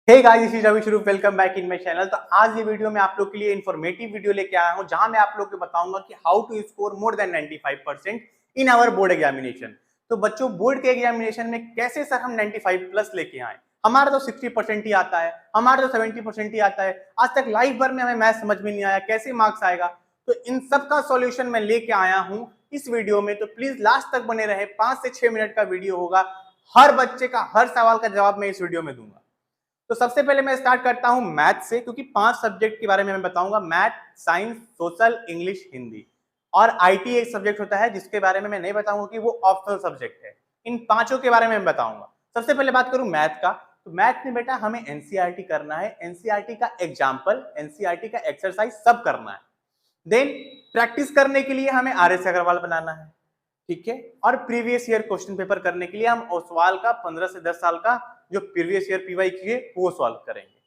Hey guys, this is Ravi Swaroop. Welcome back in my channel. तो आज ये वीडियो मैं आप लोग के लिए इन्फॉर्मेटिव वीडियो लेके आया हूं, जहां मैं आप लोग को बताऊंगा कि how to score more than 95% in our board examination. तो बच्चों, बोर्ड के एग्जामिनेशन में कैसे सर हम 95 प्लस लेके आए? हमारा तो 60% ही आता है, हमारा तो 70% ही आता है। आज तक लाइफ भर में हमें मैथ समझ में नहीं आया, कैसे मार्क्स आएगा? तो इन सब का सॉल्यूशन मैं लेके आया हूं इस वीडियो में। तो प्लीज लास्ट तक बने रहे। 5 से 6 मिनट का वीडियो होगा। हर बच्चे का हर सवाल का जवाब मैं इस वीडियो में दूंगा। तो सबसे पहले मैं स्टार्ट करता हूं मैथ से, क्योंकि 5 सब्जेक्ट के बारे में मैं बताऊंगा। Math, science, social, English, Hindi और आईटी एक सब्जेक्ट होता है जिसके बारे में मैं नहीं बताऊंगा कि वो ऑप्शनल सब्जेक्ट है। इन पांचों के बारे में मैं बताऊंगा। सबसे पहले बात करूं मैथ का, तो मैथ में बेटा हमें एनसीईआरटी करना है। एनसीईआरटी का एग्जाम्पल, एनसीईआरटी का एक्सरसाइज सब करना है। देन प्रैक्टिस करने के लिए हमें आर एस अग्रवाल बनाना है, ठीक है। और प्रीवियस ईयर क्वेश्चन पेपर करने के लिए हम ओसवाल का 15 से 10 साल का जो प्रीवियस ईयर पीवाई किए वो सॉल्व करेंगे।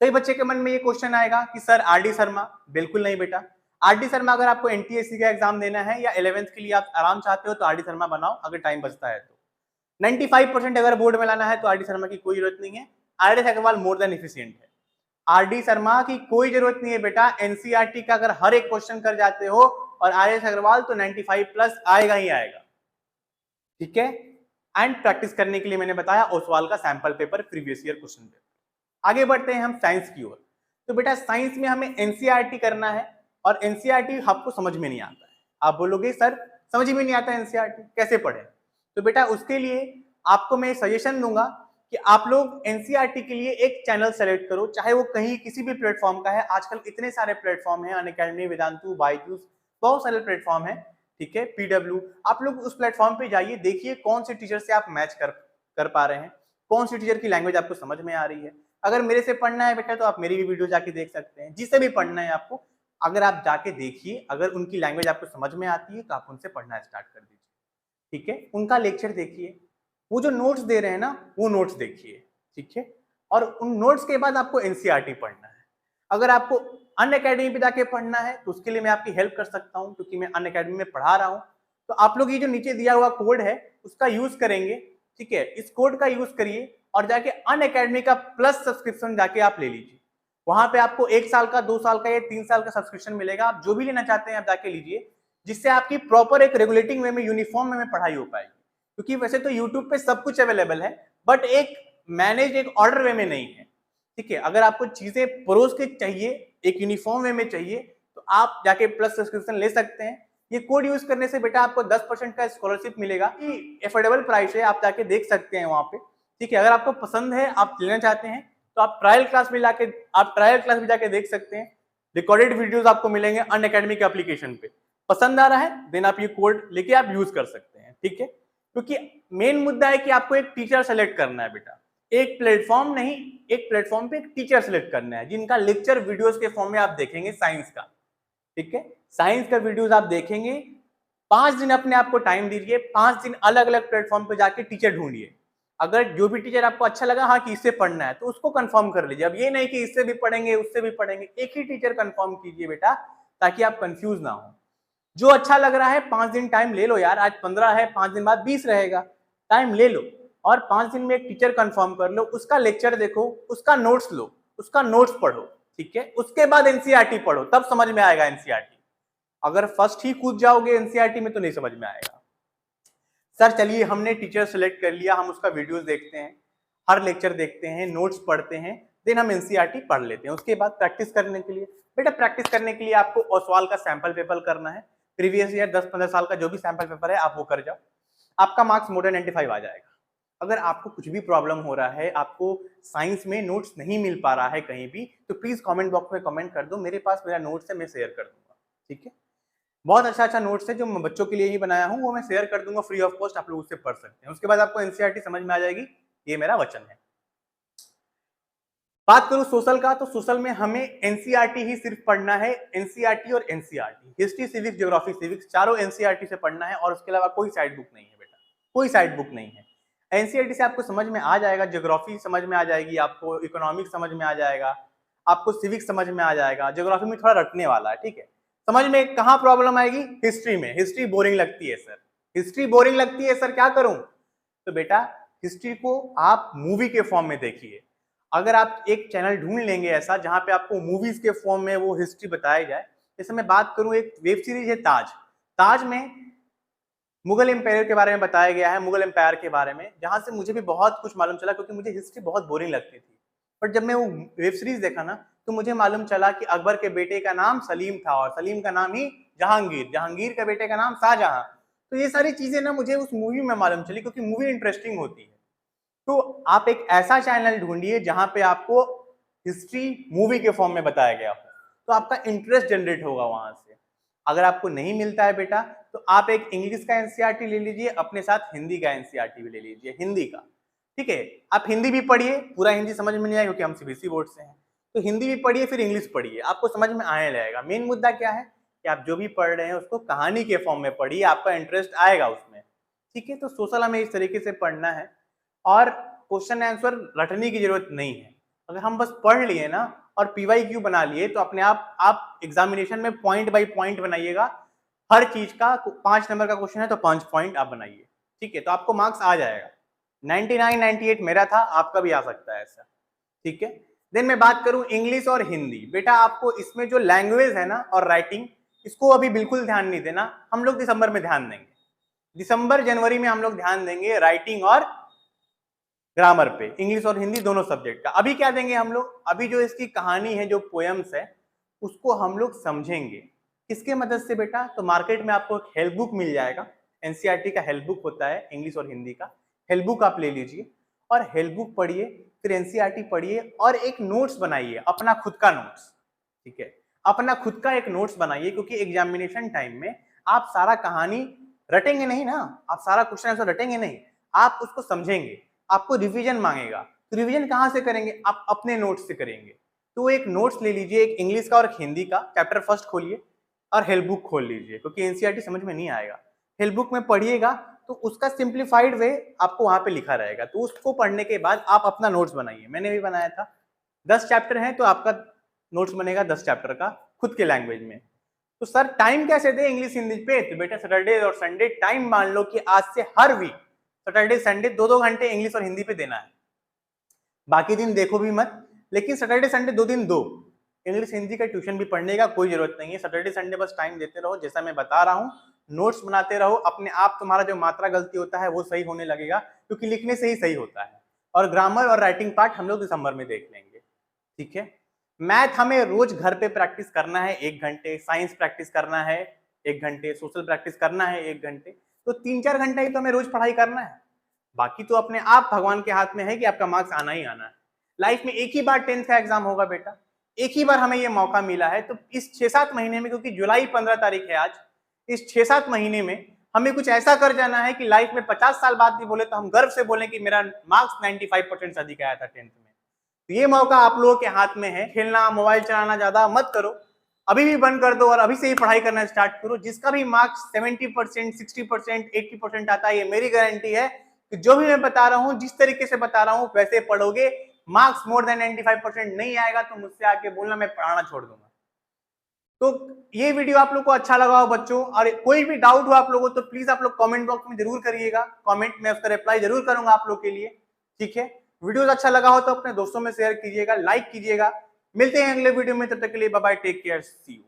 कई बच्चे के मन में ये क्वेश्चन आएगा कि सर आर डी शर्मा। बिल्कुल नहीं बेटा। आर डी शर्मा अगर आपको एनटीएससी का एग्जाम देना है या 11th के लिए आप आराम चाहते हो तो आर डी शर्मा बनाओ, अगर टाइम बचता है तो। 95% अगर बोर्ड में लाना है तो आर डी शर्मा की कोई जरूरत नहीं है। R S Agarwal more than efficient है। आर डी शर्मा की कोई जरूरत नहीं है बेटा। एनसीईआरटी का अगर हर एक क्वेश्चन कर जाते हो और आर एस अग्रवाल तो 95 प्लस आएगा ही आएगा, ठीक है। एंड प्रैक्टिस करने के लिए मैंने बताया ओसवाल का sample paper, previous year question paper. आगे बढ़ते हैं हम साइंस की ओर। तो बेटा साइंस में हमें एनसीईआरटी करना है और एनसीईआरटी आपको समझ में नहीं आता है। आप बोलोगे सर समझ में नहीं आता एनसीईआरटी, कैसे पढ़े? तो बेटा उसके लिए आपको मैं सजेशन दूंगा कि आप लोग एनसीईआरटी के लिए एक चैनल सेलेक्ट करो, चाहे वो कहीं किसी भी प्लेटफॉर्म का है। आजकल इतने सारे प्लेटफॉर्म है, अनअकैडमी, वेदांतु, बायजूस, बहुत सारे प्लेटफॉर्म है, ठीक है, पीडब्ल्यू। आप लोग उस प्लेटफॉर्म पे जाइए, देखिए कौन से टीचर से आप मैच कर पा रहे हैं, कौन सी टीचर की लैंग्वेज आपको समझ में आ रही है। अगर मेरे से पढ़ना है बेटा तो आप मेरी भी वीडियो जाके देख सकते हैं। जिससे भी पढ़ना है आपको, अगर आप जाके देखिए, अगर उनकी लैंग्वेज आपको समझ में आती है तो आप उनसे पढ़ना स्टार्ट कर दीजिए, ठीक है। उनका लेक्चर देखिए, वो जो नोट्स दे रहे हैं ना वो नोट्स देखिए, ठीक है। और उन नोट्स के बाद आपको एनसीईआरटी पढ़ना है। अगर आपको अन अकेडमी पे जाके पढ़ना है तो उसके लिए मैं आपकी हेल्प कर सकता हूं, क्योंकि मैं अन अकेडमी में पढ़ा रहा हूं। तो आप लोग ये जो नीचे दिया हुआ कोड है उसका यूज करेंगे, ठीक है। इस कोड का यूज करिए और जाके अन अकेडमी का प्लस सब्सक्रिप्शन जाके आप ले लीजिए। वहां पे आपको 1 साल का, 2 साल का या 3 साल का सब्सक्रिप्शन मिलेगा। आप जो भी लेना चाहते हैं आप जाके लीजिए, जिससे आपकी प्रॉपर एक रेगुलेटिंग वे में, यूनिफॉर्म में पढ़ाई हो पाएगी। क्योंकि वैसे तो यूट्यूब पे सब कुछ अवेलेबल है, बट एक मैनेज, एक ऑर्डर वे में नहीं है, ठीक है। अगर आपको चीजें परोस के चाहिए, एक यूनिफॉर्म वे में चाहिए, तो आप जाके प्लस सब्सक्रिप्शन ले सकते हैं। ये कोड यूज करने से बेटा आपको 10% का स्कॉलरशिप मिलेगा। एफोर्डेबल प्राइस है, आप जाके देख सकते हैं वहां पे, ठीक है। अगर आपको पसंद है, आप लेना चाहते हैं, तो आप ट्रायल क्लास भी जाके देख सकते हैं। रिकॉर्डेड वीडियोस आपको मिलेंगे अन अकेडमी के एप्लीकेशन पे। पसंद आ रहा है देन आप ये कोड लेके आप यूज कर सकते हैं, ठीक है। क्योंकि मेन मुद्दा है कि आपको एक टीचर सेलेक्ट करना है बेटा। एक प्लेटफॉर्म नहीं, एक प्लेटफॉर्म पे एक टीचर सेलेक्ट करना है जिनका लेक्चर वीडियोस के फॉर्म में आप देखेंगे साइंस का, ठीक है। साइंस का वीडियोस आप देखेंगे। 5 दिन अपने आप को टाइम दीजिए, 5 दिन अलग अलग प्लेटफॉर्म पे जाके टीचर ढूंढिए। अगर जो भी टीचर आपको अच्छा लगा, हाँ कि इससे पढ़ना है, तो उसको कंफर्म कर लीजिए। अब ये नहीं कि इससे भी पढ़ेंगे उससे भी पढ़ेंगे, एक ही टीचर कंफर्म कीजिए बेटा, ताकि आप कंफ्यूज ना हो। जो अच्छा लग रहा है 5 दिन टाइम ले लो यार। आज 15 है, 5 दिन बाद 20 रहेगा, टाइम ले लो और 5 दिन में एक टीचर कंफर्म कर लो, उसका लेक्चर देखो, उसका नोट्स लो, उसका नोट्स पढ़ो, ठीक है। उसके बाद एनसीईआरटी पढ़ो, तब समझ में आएगा एनसीईआरटी। अगर फर्स्ट ही कूद जाओगे एनसीईआरटी में तो नहीं समझ में आएगा। सर चलिए, हमने टीचर सेलेक्ट कर लिया, हम उसका वीडियोस देखते हैं, हर लेक्चर देखते हैं, नोट्स पढ़ते हैं, देन हम एनसीईआरटी पढ़ लेते हैं। उसके बाद प्रैक्टिस करने के लिए बेटा, प्रैक्टिस करने के लिए आपको ओसवाल का सैंपल पेपर करना है। प्रीवियस ईयर 10-15 साल का जो भी सैंपल पेपर है आप वो कर जाओ, आपका मार्क्स मोर देन 95 आ जाएगा। अगर आपको कुछ भी प्रॉब्लम हो रहा है, आपको साइंस में नोट्स नहीं मिल पा रहा है कहीं भी, तो प्लीज कमेंट बॉक्स में कमेंट कर दो, मेरे पास मेरा नोट्स है, मैं शेयर कर दूंगा, ठीक है। बहुत अच्छा अच्छा नोट्स है जो मैं बच्चों के लिए ही बनाया हूँ, वो मैं शेयर कर दूंगा फ्री ऑफ कॉस्ट, आप लोग उससे पढ़ सकते हैं। उसके बाद आपको एनसीईआरटी समझ में आ जाएगी, ये मेरा वचन है। बात करूं सोशल का, तो सोशल में हमें एनसीईआरटी ही सिर्फ पढ़ना है। एनसीईआरटी और NCERT, history, civics, geography, civics, चारों एनसीईआरटी से पढ़ना है और उसके अलावा कोई साइड बुक नहीं है बेटा, कोई साइड बुक नहीं है। एनसीईआरटी से आपको समझ में आ जाएगा, ज्योग्राफी समझ में आ जाएगी, आपको इकोनॉमिक्स समझ में आ जाएगा, आपको सिविक्स समझ में आ जाएगा। ज्योग्राफी में थोड़ा रटने वाला है, ठीक है। समझ में कहाँ प्रॉब्लम आएगी? हिस्ट्री में। हिस्ट्री बोरिंग लगती है सर, हिस्ट्री बोरिंग लगती है सर, क्या करूं? तो बेटा हिस्ट्री को आप मूवी के फॉर्म में देखिए। अगर आप एक चैनल ढूंढ लेंगे ऐसा जहां पे आपको मूवीज के फॉर्म में वो हिस्ट्री बताया जाए, जैसे मैं बात करूं एक वेब सीरीज है ताज। ताज में मुगल एम्पायर के बारे में बताया गया है, मुगल एम्पायर के बारे में, जहां से मुझे भी बहुत कुछ मालूम चला, क्योंकि मुझे हिस्ट्री बहुत बोरिंग लगती थी। बट जब मैं वो वेब सीरीज देखा ना, तो मुझे मालूम चला कि अकबर के बेटे का नाम सलीम था और सलीम का नाम ही जहांगीर, जहांगीर के बेटे का नाम शाहजहां। तो ये सारी चीजें ना मुझे उस मूवी में मालूम चली, क्योंकि मूवी इंटरेस्टिंग होती है। तो आप एक ऐसा चैनल ढूंढिए जहां पे आपको हिस्ट्री मूवी के फॉर्म में बताया गया हो, तो आपका इंटरेस्ट जनरेट होगा वहां से। अगर आपको नहीं मिलता है बेटा, तो आप एक इंग्लिश का एनसीईआरटी ले लीजिए, अपने साथ हिंदी का एनसीईआरटी भी ले लीजिए, हिंदी का। ठीक है, आप हिंदी भी पढ़िए, पूरा हिंदी समझ में नहीं आएगा क्योंकि हम सीबीएसई बोर्ड से हैं, तो हिंदी भी पढ़िए फिर इंग्लिश पढ़िए, आपको समझ में आने लगेगा। मेन मुद्दा क्या है कि आप जो भी पढ़ रहे हैं उसको कहानी के फॉर्म में पढ़िए, आपका इंटरेस्ट आएगा उसमें। ठीक है, तो सोशल हमें इस तरीके से पढ़ना है, और क्वेश्चन आंसर रटने की जरूरत नहीं है। अगर हम बस पढ़ लिए ना और पीवाईक्यू बना लिए, तो अपने आप एग्जामिनेशन में पॉइंट बाय पॉइंट बनाइएगा हर चीज का। 5 नंबर का क्वेश्चन है तो 5 पॉइंट आप बनाइए। ठीक है, तो आपको मार्क्स आ जाएगा। 99 98 मेरा था, आपका भी आ सकता है ऐसा। ठीक है, देन मैं बात करूं इंग्लिश और हिंदी। बेटा आपको इसमें जो लैंग्वेज है ना और राइटिंग, इसको अभी बिल्कुल ध्यान नहीं देना, हम लोग दिसंबर में ध्यान देंगे। दिसंबर जनवरी में हम लोग ध्यान देंगे राइटिंग और ग्रामर पे, इंग्लिश और हिंदी दोनों सब्जेक्ट का। अभी क्या देंगे हम लोग, अभी जो इसकी कहानी है, जो पोएम्स है, उसको हम लोग समझेंगे। किसके मदद से बेटा, तो मार्केट में आपको एक हेल्प बुक मिल जाएगा, एनसीईआरटी का हेल्प बुक होता है इंग्लिश और हिंदी का, हेल्प बुक आप ले लीजिए और हेल्प बुक पढ़िए, फिर एनसीईआरटी पढ़िए और एक नोट्स बनाइए, अपना खुद का नोट्स। ठीक है, अपना खुद का एक नोट्स बनाइए, क्योंकि एग्जामिनेशन टाइम में आप सारा कहानी रटेंगे नहीं ना, आप सारा क्वेश्चन आंसर रटेंगे नहीं, आप उसको समझेंगे। आपको रिवीजन मांगेगा, तो रिवीजन कहां से करेंगे, आप अपने नोट्स से करेंगे। तो एक नोट्स ले लीजिए, एक इंग्लिश का और एक हिंदी का, चैप्टर फर्स्ट खोलिए और हेल्प बुक खोल लीजिए, क्योंकि एनसीईआरटी समझ में नहीं आएगा। हेल्प बुक में पढ़िएगा तो उसका सिंप्लीफाइड वे आपको वहां पे लिखा रहेगा, तो उसको पढ़ने के बाद आप अपना नोट्स बनाइए। मैंने भी बनाया था, 10 चैप्टर है तो आपका नोट्स बनेगा 10 चैप्टर का खुद के लैंग्वेज में। तो सर टाइम कैसे दे इंग्लिश हिंदी पे, तो बेटा सैटरडे और संडे टाइम मान लो कि आज से हर वीक सैटरडे संडे 2-2 घंटे इंग्लिश और हिंदी पे देना है। बाकी दिन देखो भी मत, लेकिन सैटरडे संडे 2 दिन दो। इंग्लिश हिंदी का ट्यूशन भी पढ़ने का कोई जरूरत नहीं है, सैटरडे संडे बस टाइम देते रहो, जैसा मैं बता रहा हूँ, नोट्स बनाते रहो। अपने आप तुम्हारा जो मात्रा गलती होता है वो सही होने लगेगा, क्योंकि लिखने से ही सही होता है। और ग्रामर और राइटिंग पार्ट हम लोग दिसंबर में देख लेंगे। ठीक है, मैथ हमें रोज घर पे प्रैक्टिस करना है 1 घंटे, साइंस प्रैक्टिस करना है 1 घंटे, सोशल प्रैक्टिस करना है 1 घंटे, तो 3-4 घंटा ही तो हमें रोज पढ़ाई करना है। बाकी तो अपने आप भगवान के हाथ में है कि आपका मार्क्स आना ही आना है। लाइफ में एक ही बार 10th का एग्जाम होगा बेटा, एक ही बार हमें ये मौका मिला है, तो इस 6-7 महीने में, क्योंकि जुलाई 15 तारीख है आज, इस 6-7 महीने में हमें कुछ ऐसा कर जाना है कि लाइफ में 50 साल बाद भी बोले तो हम गर्व से बोलें कि मेरा मार्क्स 95% से अधिक आया था 10th में। तो ये मौका आप लोगों के हाथ में है। खेलना मोबाइल चलाना ज्यादा मत करो, अभी भी बंद कर दो और अभी से ही पढ़ाई करना स्टार्ट करो। जिसका भी मार्क्स 70%, 60%, 80% आता है, ये मेरी गारंटी है कि जो भी मैं बता रहा हूँ, जिस तरीके से बता रहा हूँ वैसे पढ़ोगे, मार्क्स मोर देन 95% नहीं आएगा तो मुझसे आके बोलना, मैं पढ़ाना छोड़ दूंगा। तो ये वीडियो आप लोग को अच्छा लगा हो बच्चों, और कोई भी डाउट हो आप लोगों तो प्लीज आप लोग कमेंट बॉक्स में जरूर करिएगा, कमेंट में उसका रिप्लाई जरूर करूंगा आप लोग के लिए। ठीक है, वीडियो अच्छा लगा हो तो अपने दोस्तों में शेयर कीजिएगा, लाइक कीजिएगा। मिलते हैं अगले वीडियो में, तब तक के लिए bye bye, take care, see you.